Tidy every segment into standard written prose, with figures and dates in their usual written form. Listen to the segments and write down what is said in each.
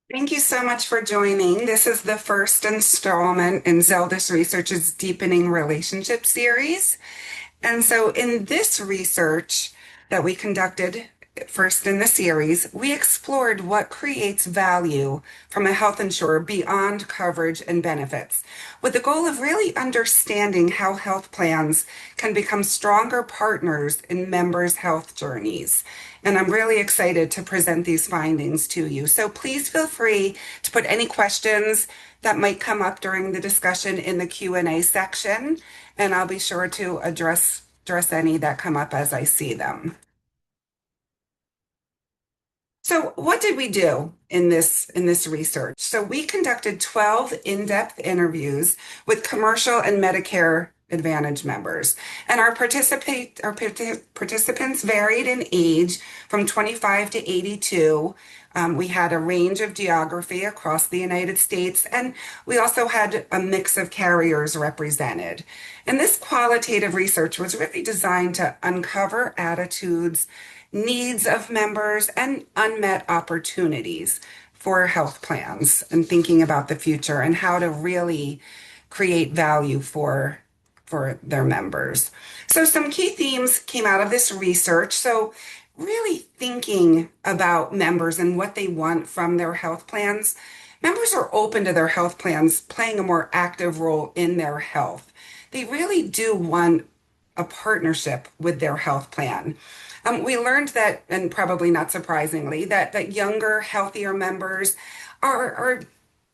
Thank you so much for joining. This is the first installment in Zeldis Research's Deepening Relationship series. And so, in this research that we conducted first in the series, we explored what creates value from a health insurer beyond coverage and benefits, with the goal of really understanding how health plans can become stronger partners in members' health journeys. And I'm really excited to present these findings to you. So please feel free to put any questions that might come up during the discussion in the Q&A section, and I'll be sure to address any that come up as I see them. So what did we do in this research? So we conducted 12 in-depth interviews with commercial and Medicare Advantage members, and our participants varied in age from 25 to 82. We had a range of geography across the United States, and we also had a mix of carriers represented. And this qualitative research was really designed to uncover attitudes, needs of members, and unmet opportunities for health plans, and thinking about the future and how to really create value for their members. So some key themes came out of this research. So really thinking about members and what they want from their health plans. Members are open to their health plans playing a more active role in their health. They really do want a partnership with their health plan. We learned that, and probably not surprisingly, that younger, healthier members are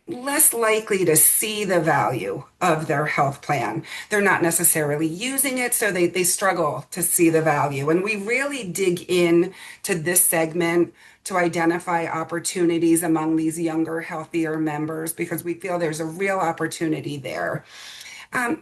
less likely to see the value of their health plan. They're not necessarily using it, so they struggle to see the value. And we really dig in to this segment to identify opportunities among these younger, healthier members because we feel there's a real opportunity there.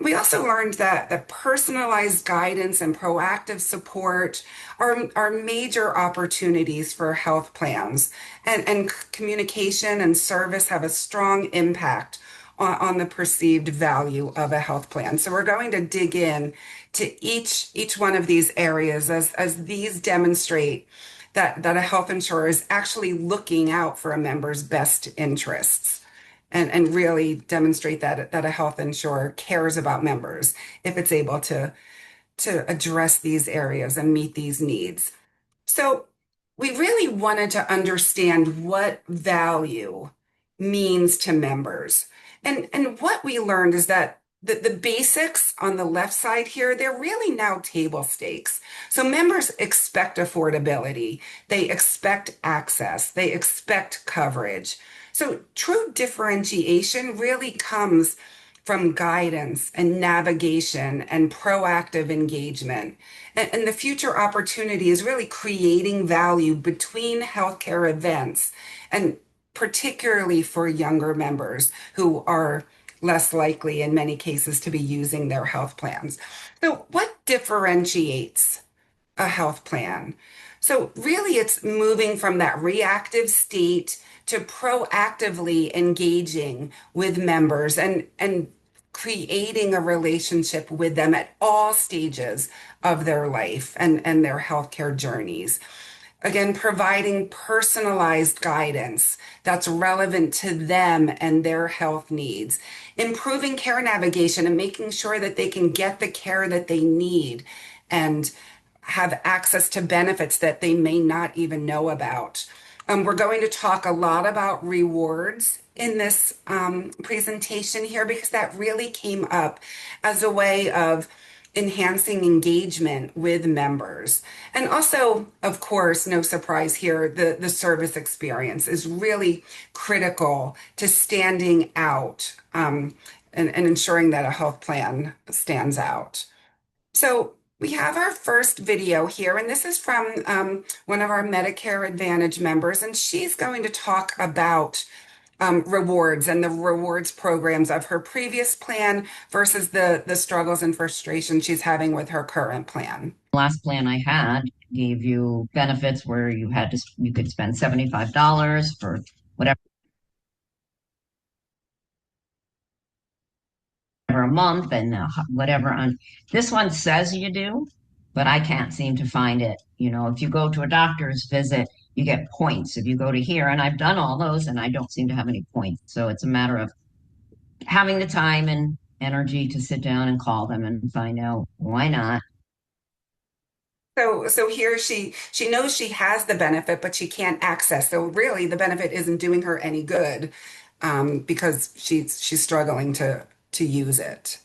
We also learned that the personalized guidance and proactive support are major opportunities for health plans, and communication and service have a strong impact on the perceived value of a health plan. So we're going to dig in to each one of these areas as these demonstrate that a health insurer is actually looking out for a member's best interests, and really demonstrate that a health insurer cares about members if it's able to address these areas and meet these needs. So we really wanted to understand what value means to members. And what we learned is that the basics on the left side here, they're really now table stakes. So members expect affordability, they expect access, they expect coverage. So true differentiation really comes from guidance and navigation and proactive engagement. And the future opportunity is really creating value between healthcare events, and particularly for younger members who are less likely in many cases to be using their health plans. So what differentiates a health plan? So really it's moving from that reactive state to proactively engaging with members and creating a relationship with them at all stages of their life and their healthcare journeys. Again, providing personalized guidance that's relevant to them and their health needs, improving care navigation and making sure that they can get the care that they need and have access to benefits that they may not even know about. We're going to talk a lot about rewards in this presentation here because that really came up as a way of enhancing engagement with members. And also, of course, no surprise here, the service experience is really critical to standing out, and ensuring that a health plan stands out. So we have our first video here, and this is from one of our Medicare Advantage members, and she's going to talk about rewards and the rewards programs of her previous plan versus the struggles and frustration she's having with her current plan. Last plan I had gave you benefits where you could spend $75 for whatever a month and whatever on this one says you do, but I can't seem to find it. If you go to a doctor's visit, you get points if you go to here. And I've done all those and I don't seem to have any points. So it's a matter of having the time and energy to sit down and call them and find out why not. So here she knows she has the benefit, but she can't access. So really, the benefit isn't doing her any good, because she's struggling to use it.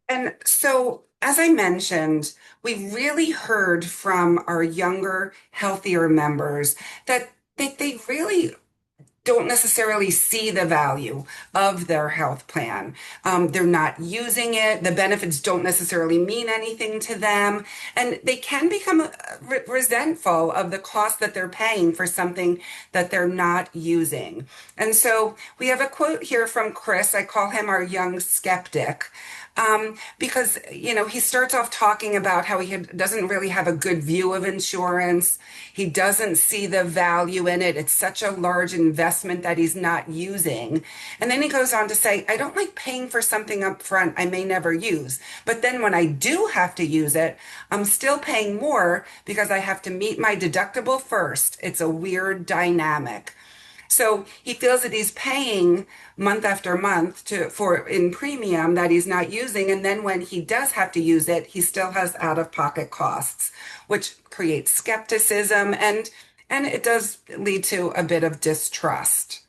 And so, as I mentioned, we really heard from our younger, healthier members that they really don't necessarily see the value of their health plan. They're not using it. The benefits don't necessarily mean anything to them. And they can become resentful of the cost that they're paying for something that they're not using. And so we have a quote here from Chris. I call him our young skeptic. Because, he starts off talking about how doesn't really have a good view of insurance. He doesn't see the value in it. It's such a large investment that he's not using. And then he goes on to say, I don't like paying for something up front I may never use. But then when I do have to use it, I'm still paying more because I have to meet my deductible first. It's a weird dynamic. So he feels that he's paying month after month for in premium that he's not using, and then when he does have to use it, he still has out-of-pocket costs, which creates skepticism and it does lead to a bit of distrust.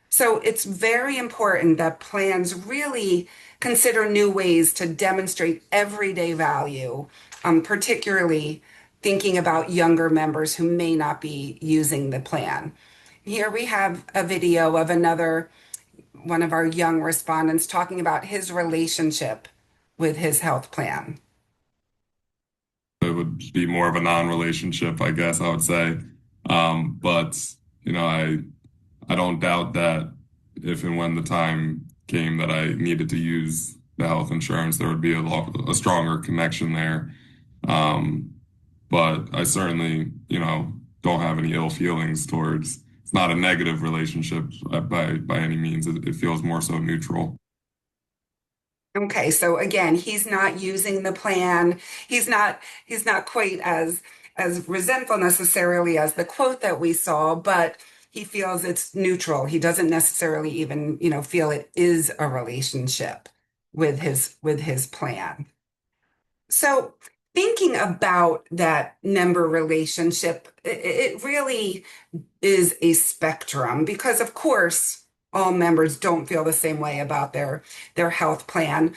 So it's very important that plans really consider new ways to demonstrate everyday value, particularly thinking about younger members who may not be using the plan. Here we have a video of another one of our young respondents talking about his relationship with his health plan. It would be more of a non-relationship, I guess I would say. But I don't doubt that if and when the time came that I needed to use the health insurance, there would be a stronger connection there. Um, but I certainly, don't have any ill feelings towards. It's not a negative relationship by any means. It feels more so neutral. Okay, so again, he's not using the plan. He's not quite as resentful necessarily as the quote that we saw, but he feels it's neutral. He doesn't necessarily even, feel it is a relationship with his plan. So thinking about that member relationship, it really is a spectrum because of course all members don't feel the same way about their health plan.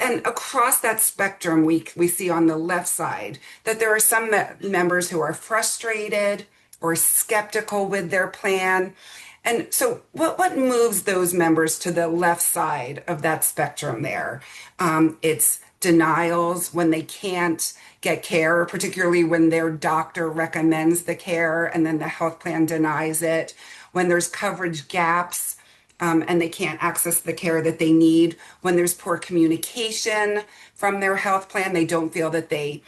And across that spectrum, we see on the left side that there are some members who are frustrated or skeptical with their plan. And so, what moves those members to the left side of that spectrum there? It's denials when they can't get care, particularly when their doctor recommends the care and then the health plan denies it. When there's coverage gaps, and they can't access the care that they need. When there's poor communication from their health plan, they don't feel that they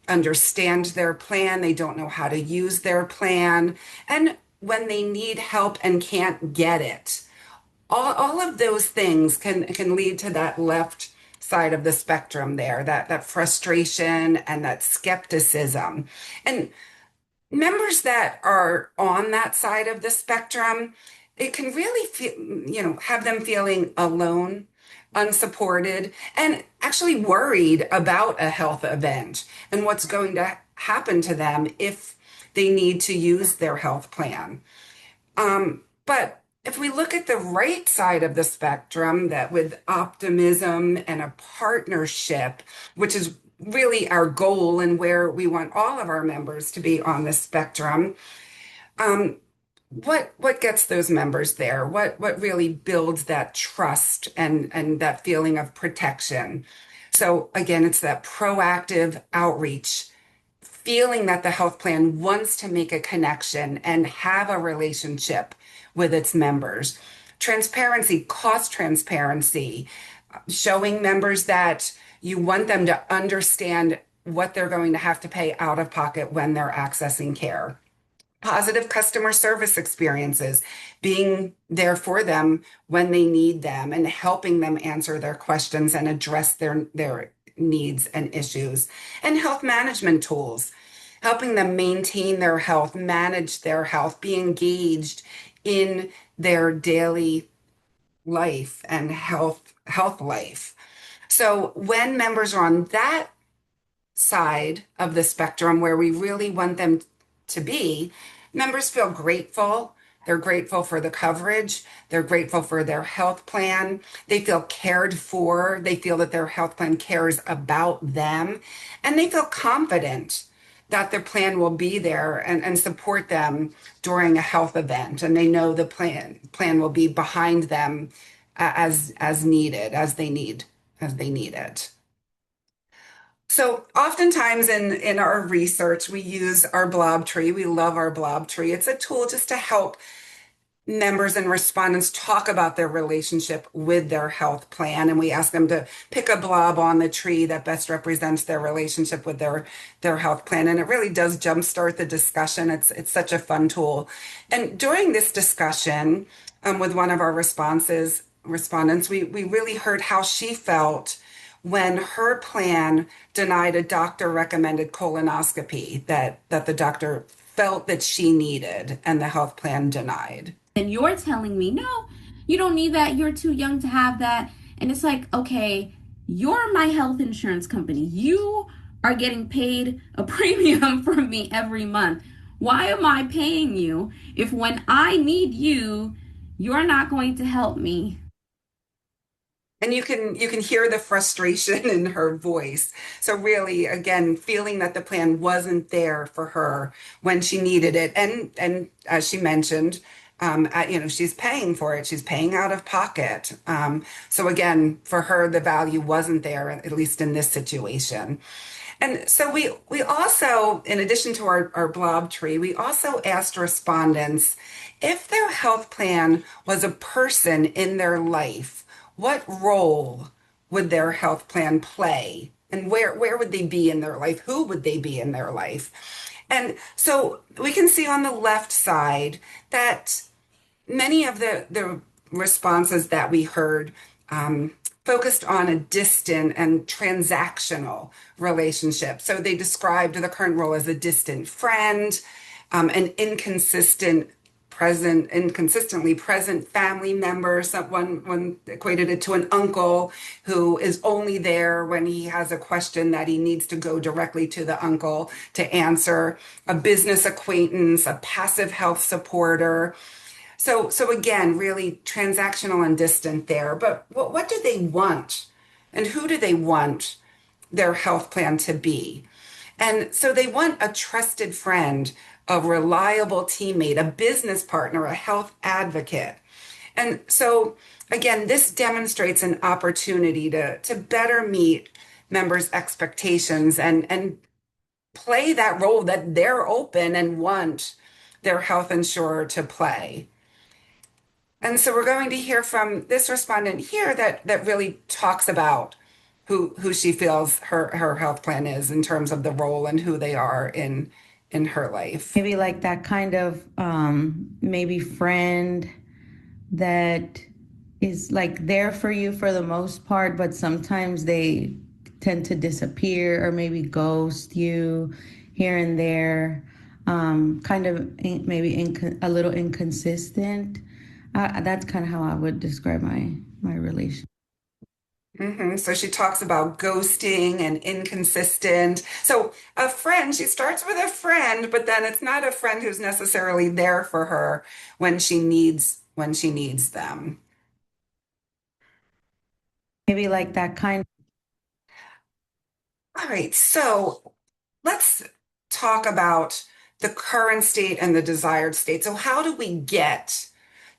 understand their plan, they don't know how to use their plan, and when they need help and can't get it. All of those things can lead to that left side of the spectrum there, that frustration and that skepticism. And members that are on that side of the spectrum, it can really feel, have them feeling alone, unsupported, and actually worried about a health event and what's going to happen to them if they need to use their health plan. But if we look at the right side of the spectrum, that with optimism and a partnership, which is really our goal and where we want all of our members to be on the spectrum, um, what gets those members there? What really builds that trust and that feeling of protection? So again, it's that proactive outreach, feeling that the health plan wants to make a connection and have a relationship with its members. Transparency, cost transparency, showing members that you want them to understand what they're going to have to pay out of pocket when they're accessing care. Positive customer service experiences, being there for them when they need them and helping them answer their questions and address their needs and issues. And health management tools, helping them maintain their health, manage their health, be engaged in their daily life and health life. So when members are on that side of the spectrum where we really want them to be, members feel grateful. They're grateful for the coverage. They're grateful for their health plan. They feel cared for. They feel that their health plan cares about them. And they feel confident that their plan will be there and support them during a health event. And they know the plan will be behind them as needed, as they need it. So oftentimes in our research, we use our blob tree. We love our blob tree. It's a tool just to help members and respondents talk about their relationship with their health plan. And we ask them to pick a blob on the tree that best represents their relationship with their health plan. And it really does jumpstart the discussion. It's such a fun tool. And during this discussion, with one of our respondents, we really heard how she felt when her plan denied a doctor recommended colonoscopy that the doctor felt that she needed and the health plan denied. And you're telling me, no, you don't need that. You're too young to have that. And it's like, okay, you're my health insurance company. You are getting paid a premium from me every month. Why am I paying you if when I need you, you're not going to help me? And you can hear the frustration in her voice. So really, again, feeling that the plan wasn't there for her when she needed it, and as she mentioned, she's paying for it. She's paying out of pocket. So again, for her, the value wasn't there, at least in this situation. And so we also, in addition to our blob tree, we also asked respondents if their health plan was a person in their life, what role would their health plan play? And where would they be in their life? Who would they be in their life? And so we can see on the left side that many of the responses that we heard focused on a distant and transactional relationship. So they described the current role as a distant friend, an inconsistently present family member. Someone equated it to an uncle who is only there when he has a question that he needs to go directly to the uncle to answer, a business acquaintance, a passive health supporter. So again, really transactional and distant there. But what do they want? And who do they want their health plan to be? And so they want a trusted friend, a reliable teammate, a business partner, a health advocate. And so again, this demonstrates an opportunity to better meet members' expectations and play that role that they're open and want their health insurer to play. And so we're going to hear from this respondent here that really talks about who she feels her health plan is in terms of the role and who they are in her life. Maybe like that kind of maybe friend that is like there for you for the most part, but sometimes they tend to disappear or maybe ghost you here and there. Kind of maybe a little inconsistent. That's kind of how I would describe my relation. So she talks about ghosting and inconsistent. So a friend, she starts with a friend, but then it's not a friend who's necessarily there for her when she needs them. Maybe like that kind. All right, so let's talk about the current state and the desired state. So how do we get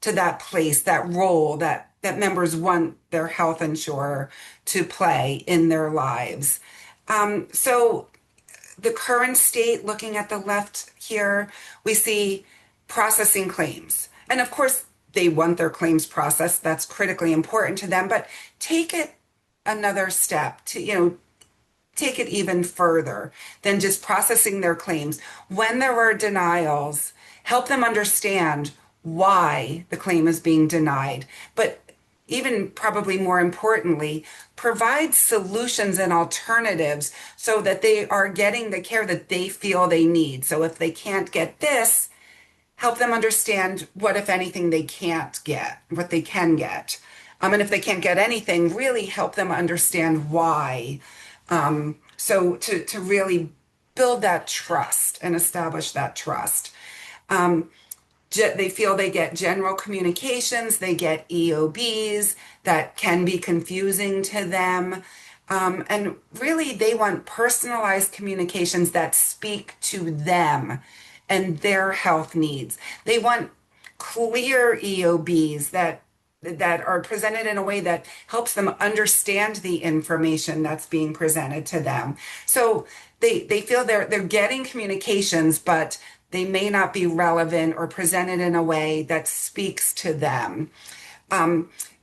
to that place, that role that members want their health insurer to play in their lives? So the current state, looking at the left here, we see processing claims. And of course, they want their claims processed. That's critically important to them, but take it another step to, take it even further than just processing their claims. When there are denials, help them understand why the claim is being denied, but even probably more importantly, provide solutions and alternatives so that they are getting the care that they feel they need. So if they can't get this, help them understand what, if anything, they can't get, what they can get. And if they can't get anything, really help them understand why. So to really build that trust and establish that trust. They feel they get general communications, they get EOBs that can be confusing to them. And really, they want personalized communications that speak to them and their health needs. They want clear EOBs that are presented in a way that helps them understand the information that's being presented to them. So they feel they're getting communications, but they may not be relevant or presented in a way that speaks to them.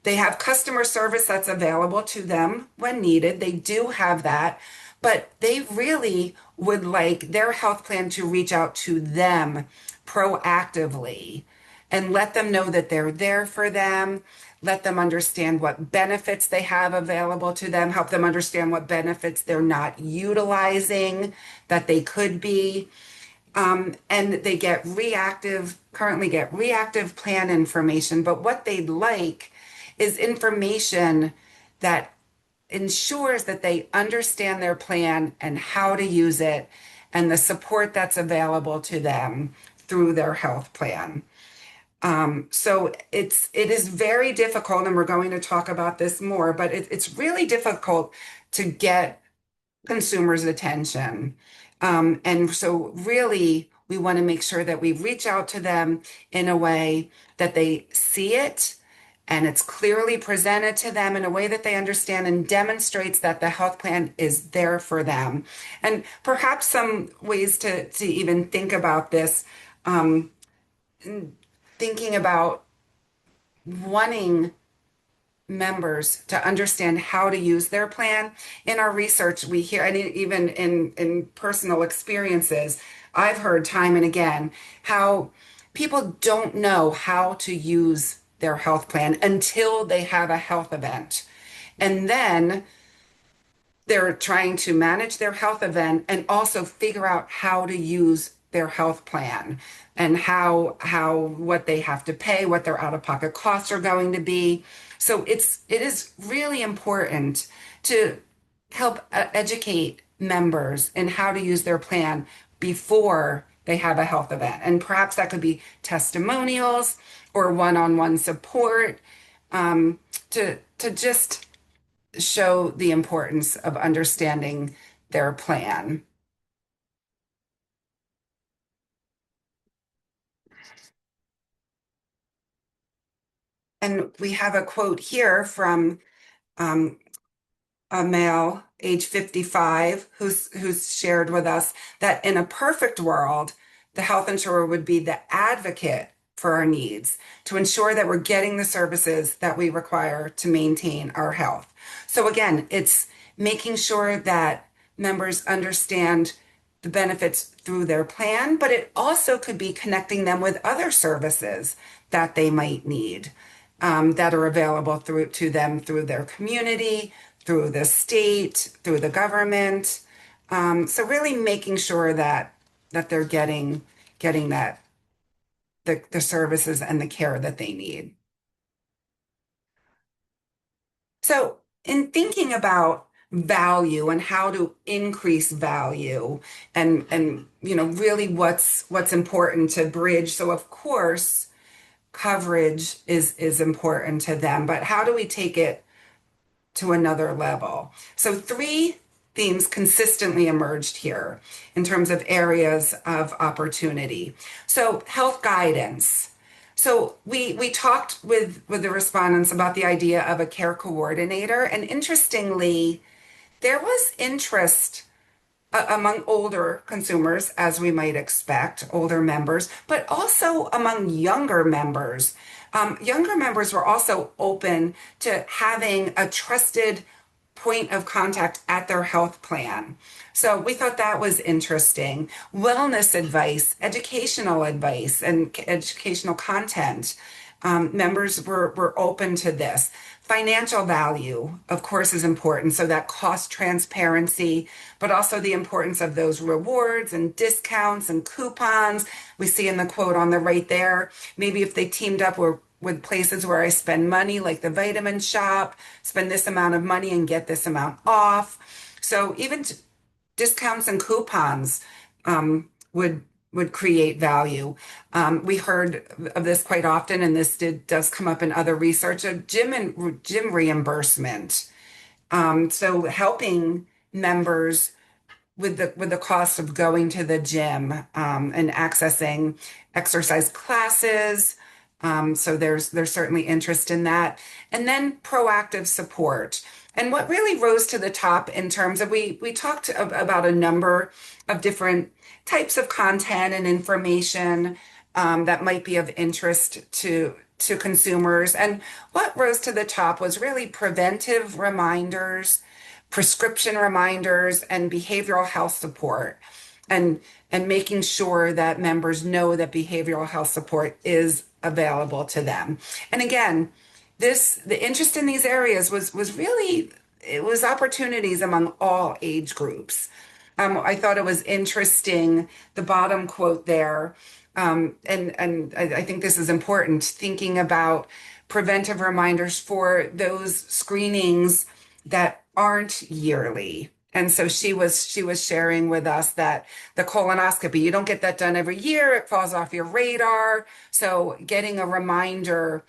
They have customer service that's available to them when needed. They do have that, but they really would like their health plan to reach out to them proactively and let them know that they're there for them, let them understand what benefits they have available to them, help them understand what benefits they're not utilizing that they could be. And they currently get reactive plan information, but what they'd like is information that ensures that they understand their plan and how to use it and the support that's available to them through their health plan. So it is very difficult, and we're going to talk about this more, but it's really difficult to get consumers' attention. And so really, we want to make sure that we reach out to them in a way that they see it and it's clearly presented to them in a way that they understand and demonstrates that the health plan is there for them. And perhaps some ways to even think about this, thinking about wanting members to understand how to use their plan. In our research, we hear, and even in personal experiences, I've heard time and again how people don't know how to use their health plan until they have a health event. And then they're trying to manage their health event and also figure out how to use their health plan and how what they have to pay, what their out-of-pocket costs are going to be. So it is really important to help educate members in how to use their plan before they have a health event. And perhaps that could be testimonials or one-on-one support, to just show the importance of understanding their plan. And we have a quote here from um, a male, age 55, who's shared with us that in a perfect world, the health insurer would be the advocate for our needs to ensure that we're getting the services that we require to maintain our health. So again, it's making sure that members understand the benefits through their plan, but it also could be connecting them with other services that they might need, that are available to them through their community, through the state, through the government. So really making sure that they're getting that the services and the care that they need. So in thinking about value and how to increase value and really what's important to bridge. So of course, coverage is important to them, but how do we take it to another level? So three themes consistently emerged here in terms of areas of opportunity. So health guidance. So we talked with the respondents about the idea of a care coordinator, and interestingly, there was interest among older consumers, as we might expect, older members, but also among younger members. Younger members were also open to having a trusted point of contact at their health plan. So we thought that was interesting. Wellness advice, educational advice, and educational content members were open to this. Financial value, of course, is important. So that cost transparency, but also the importance of those rewards and discounts and coupons. We see in the quote on the right there, maybe if they teamed up with places where I spend money, like the vitamin shop, spend this amount of money and get this amount off. So even discounts and coupons would create value. We heard of this quite often, and this does come up in other research of gym reimbursement. So helping members with the cost of going to the gym and accessing exercise classes. So there's certainly interest in that. And then proactive support. And what really rose to the top in terms of we talked about a number of different types of content and information that might be of interest to consumers. And what rose to the top was really preventive reminders, prescription reminders, and behavioral health support, and making sure that members know that behavioral health support is available to them. And again, the interest in these areas was really, it was opportunities among all age groups. I thought it was interesting, the bottom quote there, and I think this is important, thinking about preventive reminders for those screenings that aren't yearly. And so she was sharing with us that the colonoscopy, you don't get that done every year, it falls off your radar. So getting a reminder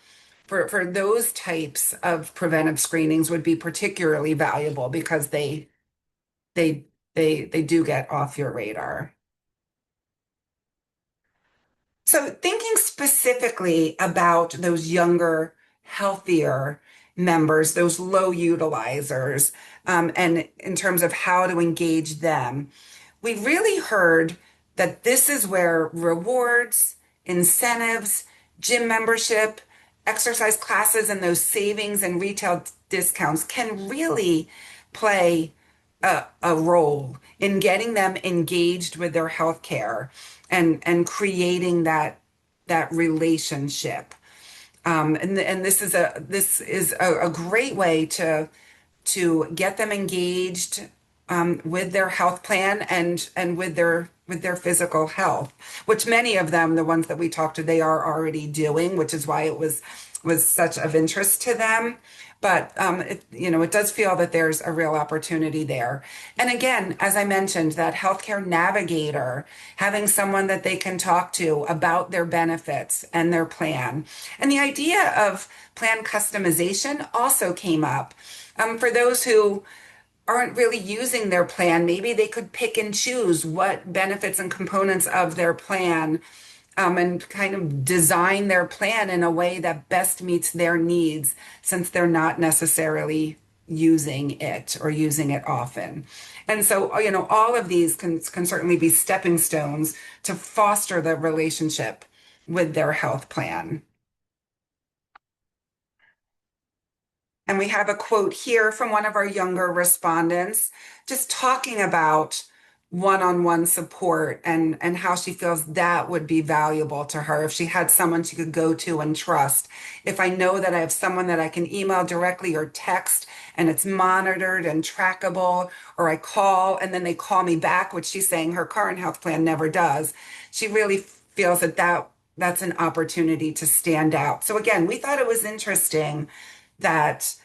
for those types of preventive screenings would be particularly valuable because they they do get off your radar. So thinking specifically about those younger, healthier members, those low utilizers, and in terms of how to engage them, we really heard that this is where rewards, incentives, gym membership, exercise classes, and those savings and retail discounts can really play a role in getting them engaged with their healthcare and creating that relationship. And this is a great way to get them engaged with their health plan and with their physical health, which many of them, the ones that we talked to, they are already doing, which is why it was such of interest to them. But it does feel that there's a real opportunity there. And again, as I mentioned, that healthcare navigator, having someone that they can talk to about their benefits and their plan. And the idea of plan customization also came up. For those who aren't really using their plan, maybe they could pick and choose what benefits and components of their plan, and kind of design their plan in a way that best meets their needs, since they're not necessarily using it or using it often. And so, all of these can certainly be stepping stones to foster the relationship with their health plan. And we have a quote here from one of our younger respondents, just talking about one-on-one support and how she feels that would be valuable to her if she had someone she could go to and trust. If I know that I have someone that I can email directly or text and it's monitored and trackable, or I call and then they call me back, which she's saying her current health plan never does, she really feels that's an opportunity to stand out. So again, we thought it was interesting that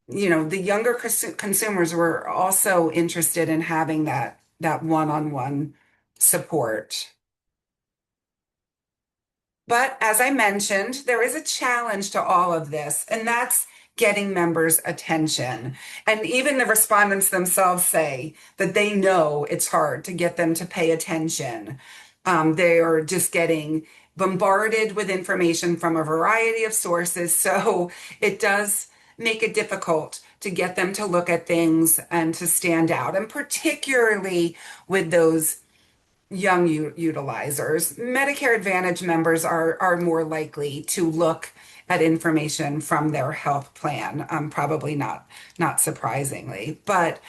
the younger consumers were also interested in having that one-on-one support. But as I mentioned, there is a challenge to all of this, and that's getting members' attention. And even the respondents themselves say that they know it's hard to get them to pay attention. They are just getting bombarded with information from a variety of sources. So it does make it difficult to get them to look at things and to stand out. And particularly with those young utilizers, Medicare Advantage members are more likely to look at information from their health plan, probably not surprisingly. But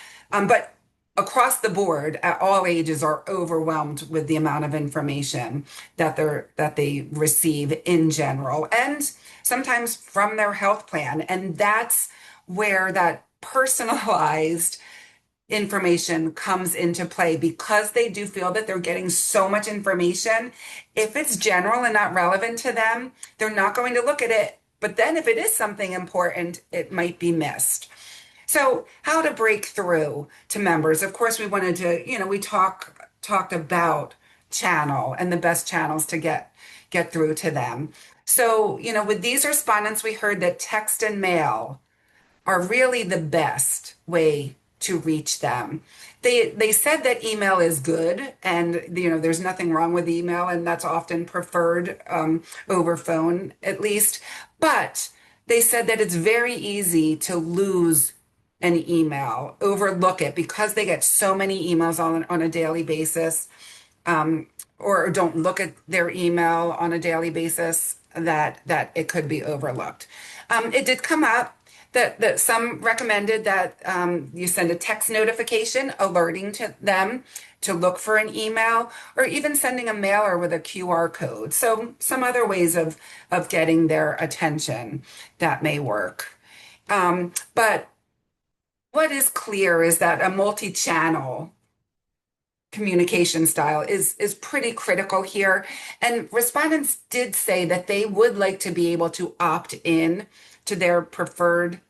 across the board at all ages are overwhelmed with the amount of information that they receive in general and sometimes from their health plan. And that's where that personalized information comes into play because they do feel that they're getting so much information. If it's general and not relevant to them, they're not going to look at it. But then if it is something important, it might be missed. So how to break through to members? Of course, we wanted to, we talked about channel and the best channels to get through to them. So, with these respondents, we heard that text and mail are really the best way to reach them. They said that email is good, and there's nothing wrong with email, and that's often preferred over phone, at least. But they said that it's very easy to lose an email, overlook it because they get so many emails on a daily basis, or don't look at their email on a daily basis, that it could be overlooked. It did come up that some recommended that you send a text notification alerting to them to look for an email, or even sending a mailer with a QR code. So some other ways of getting their attention that may work. But what is clear is that a multi-channel communication style is pretty critical here. And respondents did say that they would like to be able to opt in to their preferred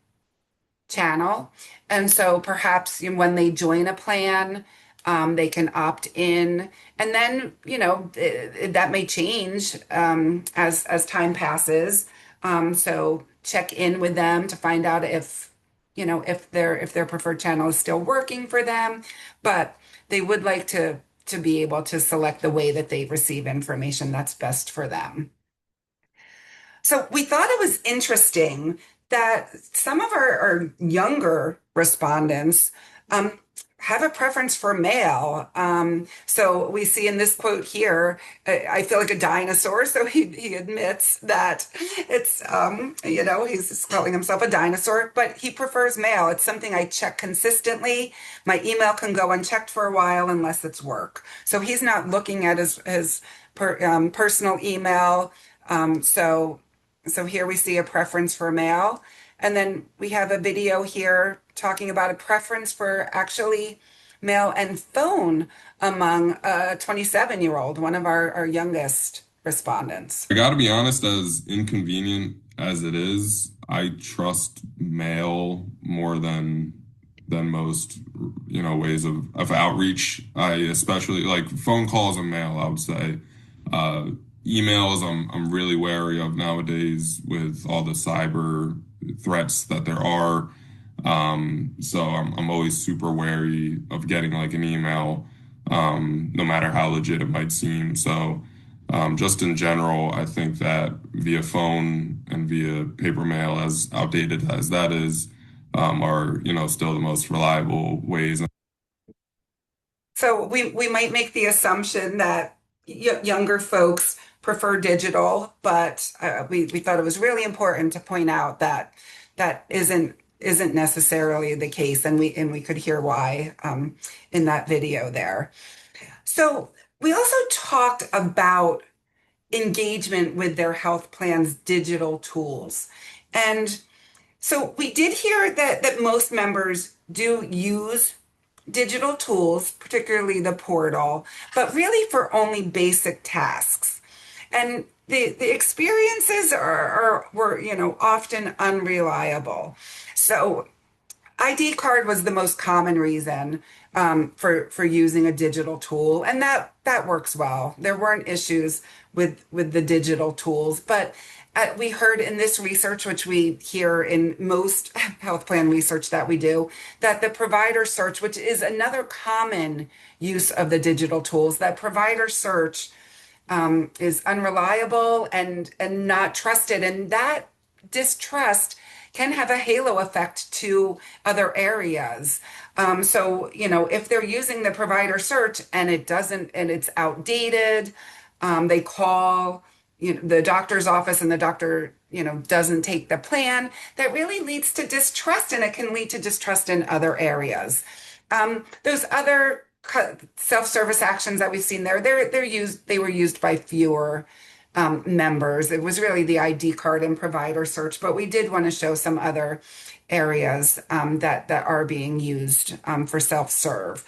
channel. And so perhaps when they join a plan, they can opt in. And then, that may change as time passes. So check in with them to find out if their preferred channel is still working for them. But they would like to be able to select the way that they receive information that's best for them. So we thought it was interesting that some of our younger respondents have a preference for male. So we see in this quote here, I feel like a dinosaur. So he admits that he's just calling himself a dinosaur, but he prefers male. It's something I check consistently. My email can go unchecked for a while unless it's work. So he's not looking at his personal email. So here we see a preference for male. And then we have a video here talking about a preference for actually mail and phone among a 27-year-old, one of our youngest respondents. I got to be honest, as inconvenient as it is, I trust mail more than most, ways of outreach. I especially like phone calls and mail, I would say. Emails, I'm really wary of nowadays with all the cyber threats that there are. So I'm always super wary of getting like an email, no matter how legit it might seem. So just in general, I think that via phone and via paper mail, as outdated as that is, are still the most reliable ways. So we might make the assumption that younger folks prefer digital, but we thought it was really important to point out that that isn't necessarily the case, and we could hear why in that video there. So we also talked about engagement with their health plan's digital tools. And so we did hear that most members do use digital tools, particularly the portal, but really for only basic tasks. And the experiences were often unreliable. So ID card was the most common reason for using a digital tool, and that works well. There weren't issues with the digital tools, but we heard in this research, which we hear in most health plan research that we do, that the provider search, which is another common use of the digital tools, that provider search is unreliable and not trusted, and that distrust can have a halo effect to other areas. So, if they're using the provider search and it's outdated, they call, the doctor's office and the doctor, doesn't take the plan, that really leads to distrust, and it can lead to distrust in other areas. Those other self-service actions that we've seen there, they were used by fewer members. It was really the ID card and provider search, but we did want to show some other areas that are being used for self-serve.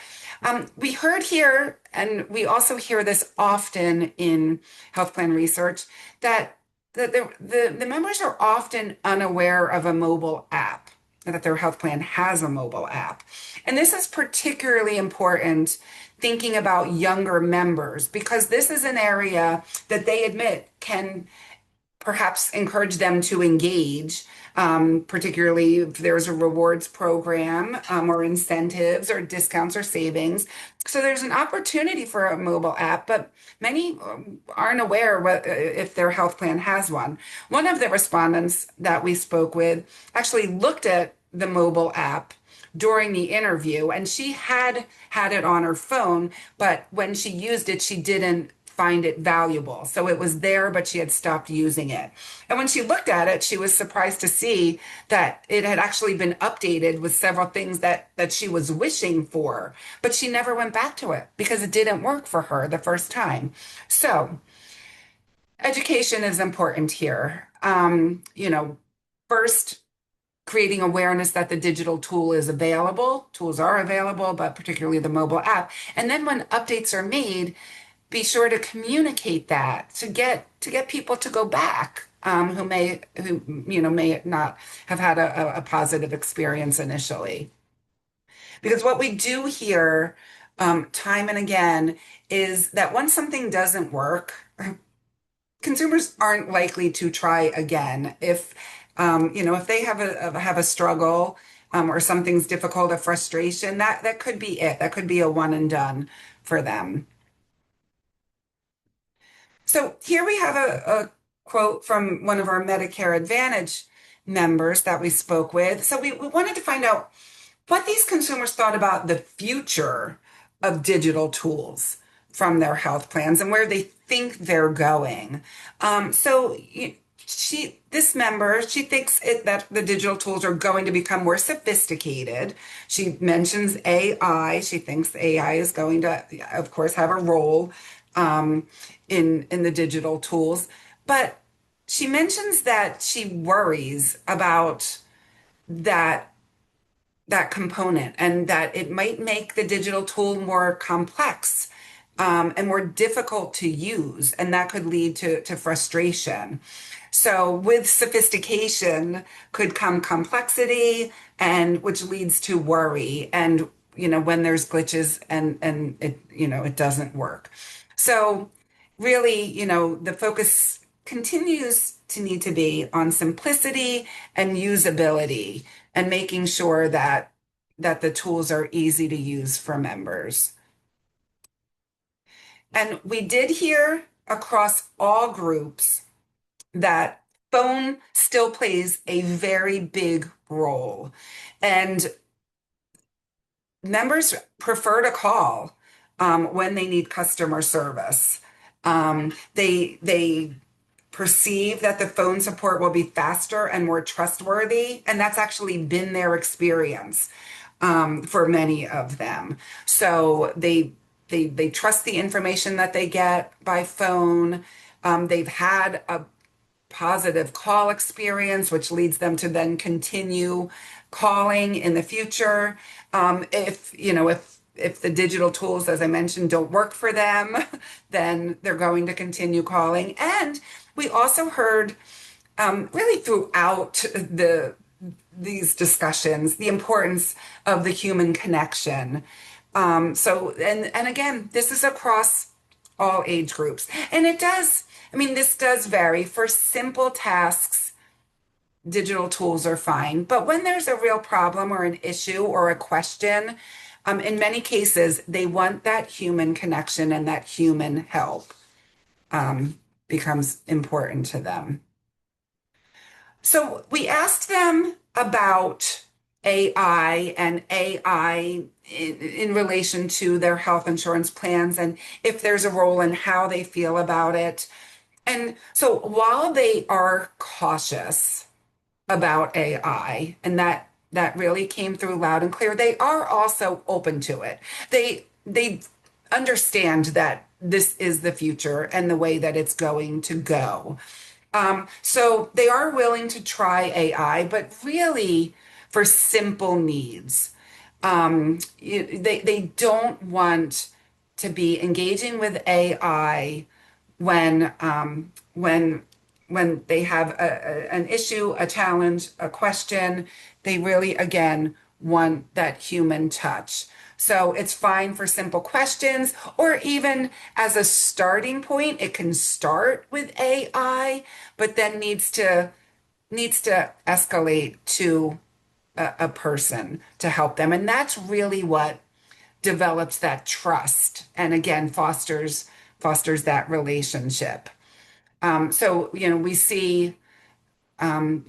We heard here, and we also hear this often in health plan research, that the members are often unaware of a mobile app, that their health plan has a mobile app. And this is particularly important thinking about younger members because this is an area that they admit can perhaps encourage them to engage, particularly if there's a rewards program or incentives or discounts or savings. So there's an opportunity for a mobile app, but many aren't aware if their health plan has one. One of the respondents that we spoke with actually looked at the mobile app during the interview, and she had it on her phone, but when she used it, she didn't find it valuable. So it was there, but she had stopped using it. And when she looked at it, she was surprised to see that it had actually been updated with several things that she was wishing for, but she never went back to it because it didn't work for her the first time. So education is important here. First, creating awareness that the digital tool is available. Tools are available, but particularly the mobile app. And then when updates are made, be sure to communicate that to get people to go back who may not have had a positive experience initially. Because what we do here time and again is that once something doesn't work, consumers aren't likely to try again. If they have a struggle or something's difficult, a frustration, that could be it. That could be a one and done for them. So here we have a quote from one of our Medicare Advantage members that we spoke with. So we wanted to find out what these consumers thought about the future of digital tools from their health plans and where they think they're going. This member, she thinks that the digital tools are going to become more sophisticated. She mentions AI. She thinks AI is going to, of course, have a role in the digital tools. But she mentions that she worries about that component and that it might make the digital tool more complex and more difficult to use, and that could lead to frustration. So with sophistication could come complexity, and which leads to worry, and when there's glitches and it doesn't work. So really, the focus continues to need to be on simplicity and usability and making sure that the tools are easy to use for members. And we did hear across all groups that phone still plays a very big role. And members prefer to call when they need customer service. They perceive that the phone support will be faster and more trustworthy, and that's actually been their experience for many of them. So they trust the information that they get by phone. They've had a positive call experience, which leads them to then continue calling in the future. If the digital tools, as I mentioned, don't work for them, then they're going to continue calling. And we also heard really throughout these discussions the importance of the human connection. And again, this is across all age groups. And this does vary. For simple tasks, digital tools are fine. But when there's a real problem or an issue or a question, in many cases, they want that human connection, and that human help becomes important to them. So we asked them about AI and AI in relation to their health insurance plans and if there's a role and how they feel about it. And so while they are cautious about AI, and that that really came through loud and clear. They are also open to it. They understand that this is the future and the way that it's going to go. So they are willing to try AI, but really for simple needs. They don't want to be engaging with AI when when they have an issue, a challenge, a question. They really, again, want that human touch. So it's fine for simple questions, or even as a starting point, it can start with AI, but then needs to escalate to a person to help them. And that's really what develops that trust and again fosters that relationship. So we see in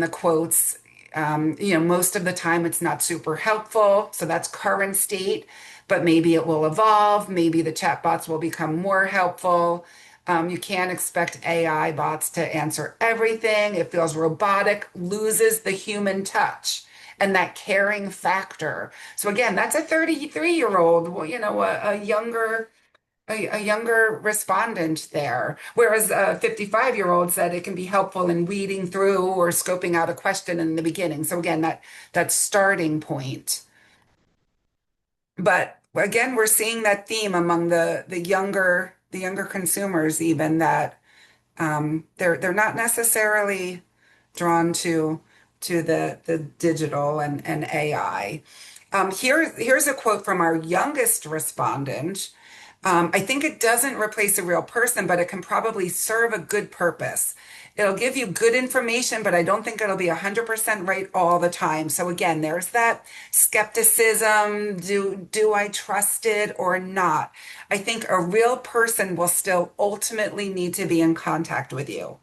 the quotes, most of the time it's not super helpful. So that's current state, but maybe it will evolve. Maybe the chatbots will become more helpful. You can't expect AI bots to answer everything. It feels robotic, loses the human touch and that caring factor. So again, that's a 33-year-old, a younger respondent there, whereas a 55-year-old said it can be helpful in weeding through or scoping out a question in the beginning. So again, that starting point. But again, we're seeing that theme among the younger consumers, even that they're not necessarily drawn to the digital and AI. Here's a quote from our youngest respondent. I think it doesn't replace a real person, but it can probably serve a good purpose. It'll give you good information, but I don't think it'll be 100% right all the time. So again, there's that skepticism. Do I trust it or not? I think a real person will still ultimately need to be in contact with you.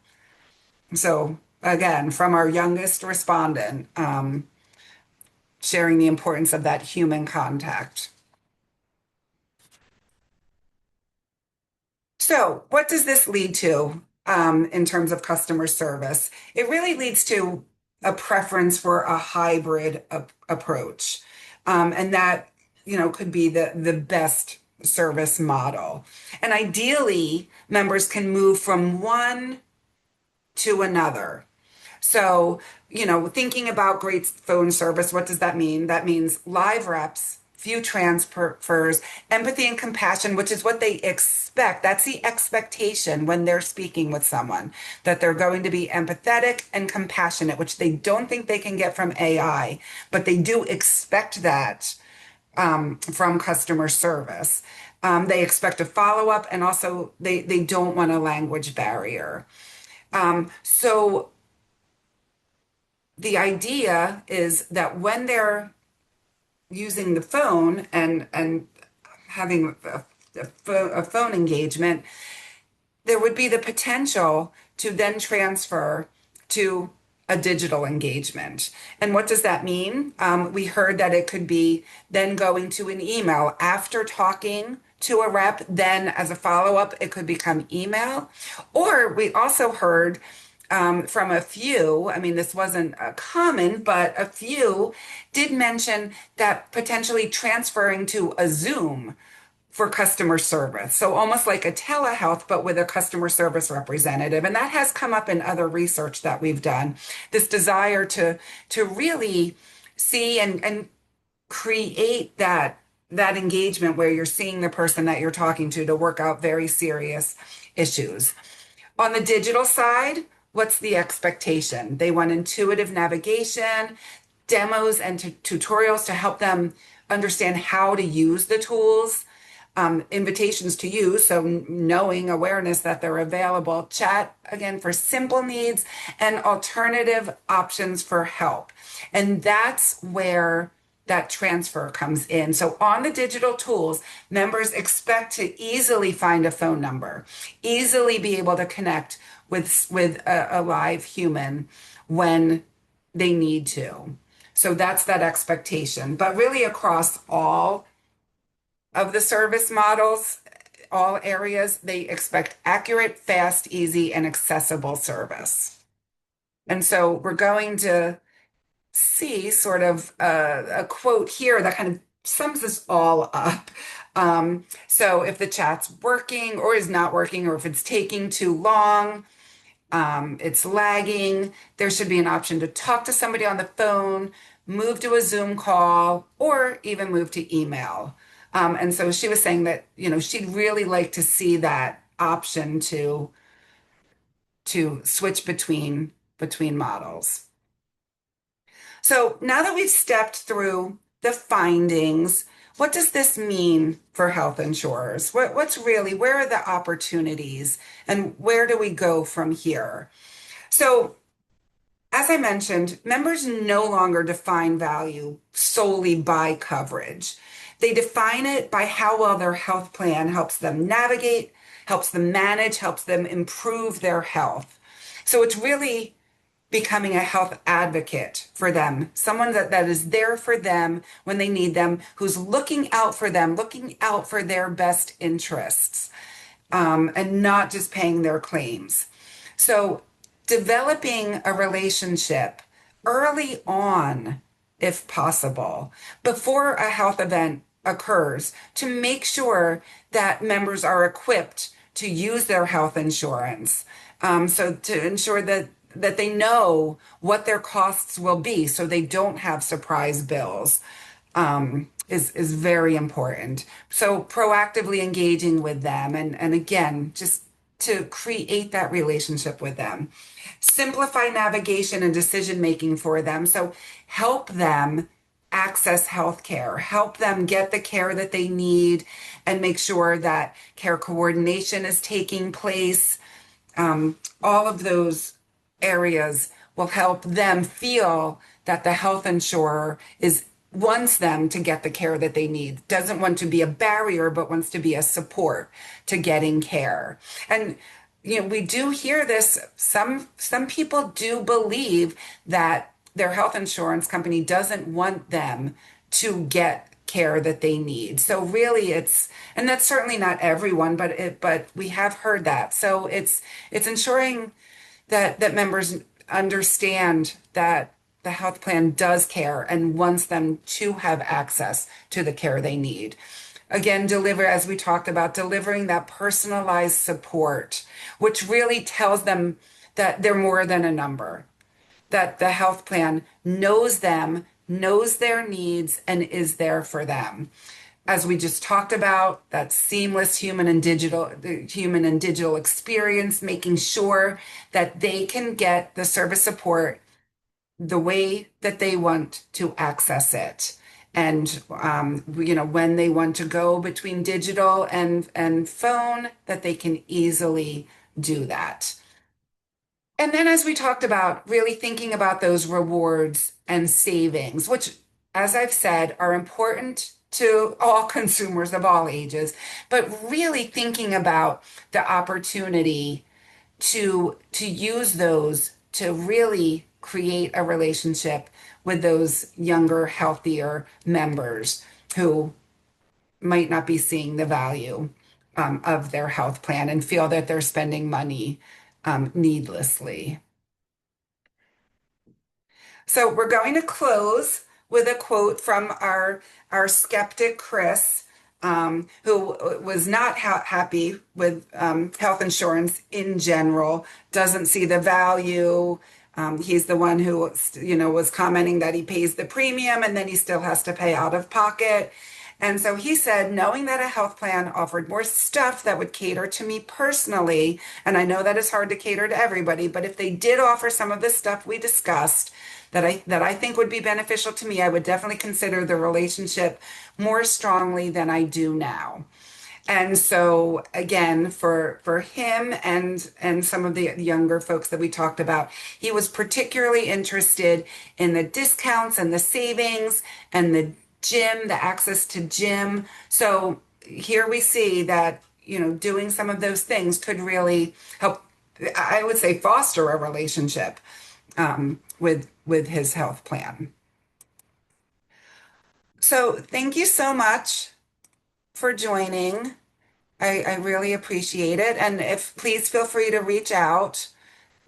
So again, from our youngest respondent, sharing the importance of that human contact. So, what does this lead to in terms of customer service? It really leads to a preference for a hybrid approach, and that could be the best service model. And ideally, members can move from one to another. So, thinking about great phone service, what does that mean? That means live reps, few transfers, empathy and compassion, which is what they expect. That's the expectation when they're speaking with someone, that they're going to be empathetic and compassionate, which they don't think they can get from AI, but they do expect that from customer service. They expect a follow-up, and also they don't want a language barrier. So the idea is that when they're using the phone and having a phone engagement, there would be the potential to then transfer to a digital engagement. And what does that mean? We heard that it could be then going to an email after talking to a rep, then as a follow-up, it could become email. Or we also heard from a few, I mean, this wasn't common, but a few did mention that potentially transferring to a Zoom for customer service. So almost like a telehealth, but with a customer service representative. And that has come up in other research that we've done. This desire to really see and create that engagement where you're seeing the person that you're talking to work out very serious issues. On the digital side, what's the expectation? They want intuitive navigation, demos, and tutorials to help them understand how to use the tools, invitations to use, so knowing awareness that they're available, chat, again, for simple needs, and alternative options for help. And that's where that transfer comes in. So on the digital tools, members expect to easily find a phone number, easily be able to connect with a live human when they need to. So that's that expectation. But really across all of the service models, all areas, they expect accurate, fast, easy, and accessible service. And so we're going to see sort of a quote here that kind of sums this all up. So if the chat's working or is not working, or if it's taking too long, it's lagging, there should be an option to talk to somebody on the phone, move to a Zoom call, or even move to email. And so she was saying that, she'd really like to see that option to switch between models. So now that we've stepped through the findings, what does this mean for health insurers? Where are the opportunities and where do we go from here? So, as I mentioned, members no longer define value solely by coverage. They define it by how well their health plan helps them navigate, helps them manage, helps them improve their health. So it's really becoming a health advocate for them, someone that is there for them when they need them, who's looking out for them, looking out for their best interests, and not just paying their claims. So developing a relationship early on, if possible, before a health event occurs, to make sure that members are equipped to use their health insurance. So to ensure that they know what their costs will be so they don't have surprise bills, is very important. So proactively engaging with them and again, just to create that relationship with them. Simplify navigation and decision making for them. So help them access healthcare, help them get the care that they need, and make sure that care coordination is taking place. All of those areas will help them feel that the health insurer wants them to get the care that they need, doesn't want to be a barrier, but wants to be a support to getting care. And we do hear this. Some people do believe that their health insurance company doesn't want them to get care that they need. So really and that's certainly not everyone, but we have heard that. So it's ensuring that members understand that the health plan does care and wants them to have access to the care they need. Again, as we talked about, delivering that personalized support, which really tells them that they're more than a number, that the health plan knows them, knows their needs, and is there for them. As we just talked about, that seamless human and digital experience, making sure that they can get the service support the way that they want to access it. And, when they want to go between digital and phone, that they can easily do that. And then, as we talked about, really thinking about those rewards and savings, which, as I've said, are important to all consumers of all ages, but really thinking about the opportunity to use those to really create a relationship with those younger, healthier members who might not be seeing the value of their health plan and feel that they're spending money needlessly. So we're going to close with a quote from our skeptic, Chris, who was not happy with health insurance in general, doesn't see the value. He's the one who, was commenting that he pays the premium and then he still has to pay out of pocket. And so he said, knowing that a health plan offered more stuff that would cater to me personally, and I know that it's hard to cater to everybody, but if they did offer some of the stuff we discussed that I think would be beneficial to me, I would definitely consider the relationship more strongly than I do now. And so again, for him and some of the younger folks that we talked about, he was particularly interested in the discounts and the savings and the gym, the access to gym. So here we see that, doing some of those things could really help, I would say, foster a relationship with his health plan. So thank you so much for joining. I really appreciate it. And please feel free to reach out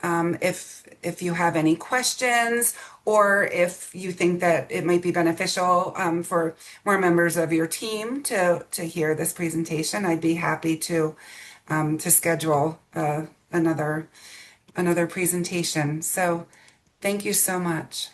If you have any questions, or if you think that it might be beneficial for more members of your team to hear this presentation, I'd be happy to schedule another presentation. So thank you so much.